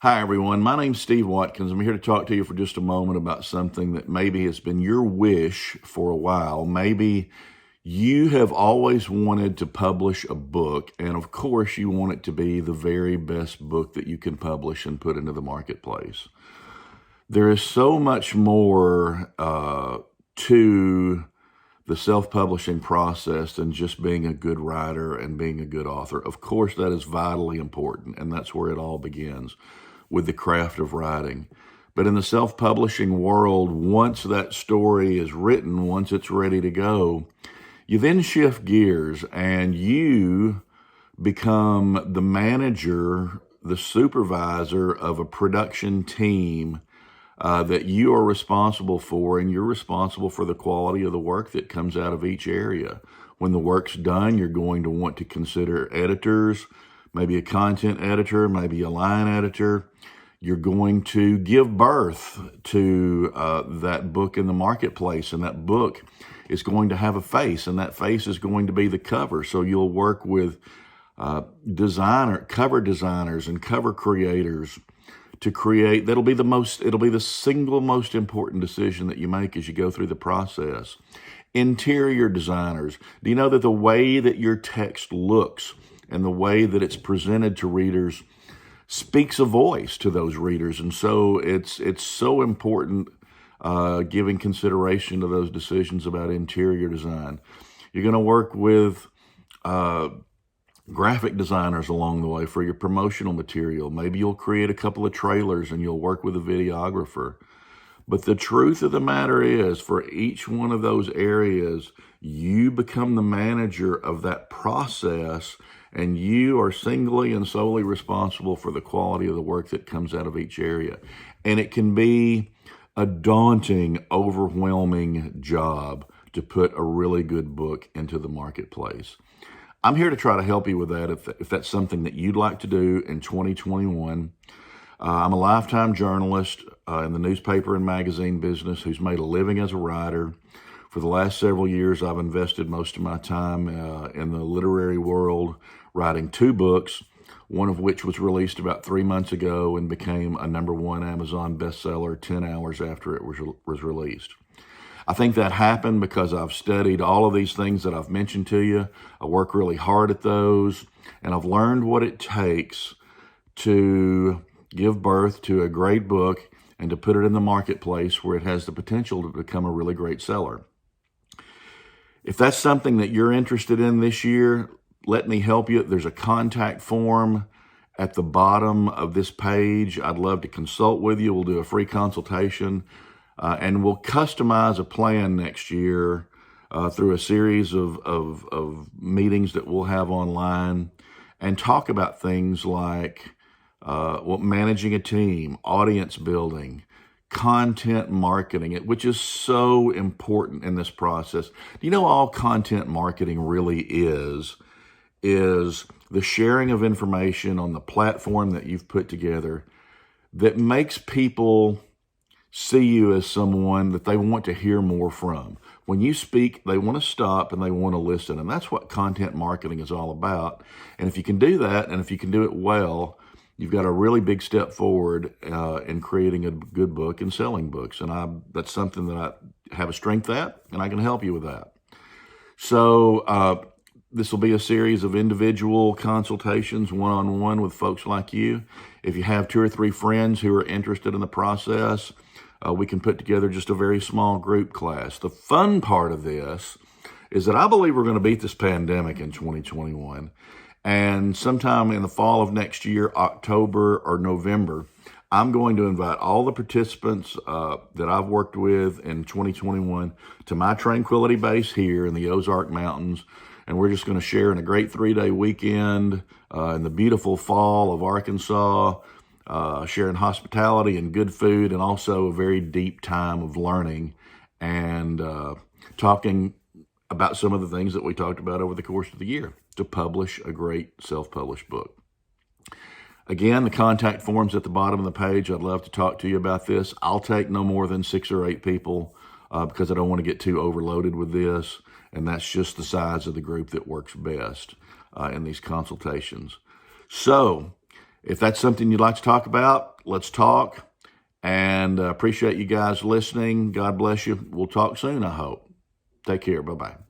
Hi, everyone. My name's Steve Watkins. I'm here to talk to you for just a moment about something that maybe has been your wish for a while. Maybe you have always wanted to publish a book, and of course, you want it to be the very best book that you can publish and put into the marketplace. There is so much more to the self-publishing process than just being a good writer and being a good author. Of course, that is vitally important, and that's where it all begins, with the craft of writing. But in the self-publishing world, once that story is written, once it's ready to go, you then shift gears and you become the manager, the supervisor of a production team that you are responsible for, and you're responsible for the quality of the work that comes out of each area. When the work's done, you're going to want to consider editors, maybe a content editor, maybe a line editor. You're going to give birth to that book in the marketplace, and that book is going to have a face, and that face is going to be the cover. So you'll work with cover designers and cover creators to create. It'll be the single most important decision that you make as you go through the process. Interior designers. Do you know that the way that your text looks and the way that it's presented to readers speaks a voice to those readers? And so it's so important giving consideration to those decisions about interior design. You're going to work with graphic designers along the way for your promotional material. Maybe you'll create a couple of trailers and you'll work with a videographer. But the truth of the matter is, for each one of those areas, you become the manager of that process, and you are singly and solely responsible for the quality of the work that comes out of each area. And it can be a daunting, overwhelming job to put a really good book into the marketplace. I'm here to try to help you with that if that's something that you'd like to do in 2021. I'm a lifetime journalist in the newspaper and magazine business who's made a living as a writer. For the last several years, I've invested most of my time in the literary world, writing 2 books, one of which was released about 3 months ago and became a #1 Amazon bestseller 10 hours after it was released. I think that happened because I've studied all of these things that I've mentioned to you. I work really hard at those, and I've learned what it takes to give birth to a great book and to put it in the marketplace where it has the potential to become a really great seller. If that's something that you're interested in this year, let me help you. There's a contact form at the bottom of this page. I'd love to consult with you. We'll do a free consultation. And we'll customize a plan next year through a series of meetings that we'll have online and talk about things like managing a team, audience building, content marketing, which is so important in this process. Do you know all content marketing really is the sharing of information on the platform that you've put together that makes people see you as someone that they want to hear more from. When you speak, they want to stop and they want to listen. And that's what content marketing is all about. And if you can do that, and if you can do it well, you've got a really big step forward in creating a good book and selling books. And that's something that I have a strength at, and I can help you with that. So this will be a series of individual consultations, one-on-one with folks like you. If you have 2 or 3 friends who are interested in the process, we can put together just a very small group class. The fun part of this is that I believe we're going to beat this pandemic in 2021. And sometime in the fall of next year, October or November, I'm going to invite all the participants that I've worked with in 2021 to my Tranquility Base here in the Ozark Mountains. And we're just going to share in a great 3-day weekend in the beautiful fall of Arkansas, sharing hospitality and good food, and also a very deep time of learning and talking about some of the things that we talked about over the course of the year to publish a great self-published book. Again, the contact form's at the bottom of the page. I'd love to talk to you about this. I'll take no more than 6 or 8 people because I don't want to get too overloaded with this. And that's just the size of the group that works best in these consultations. So If that's something you'd like to talk about, let's talk. And appreciate you guys listening. God bless you. We'll talk soon, I hope. Take care. Bye-bye.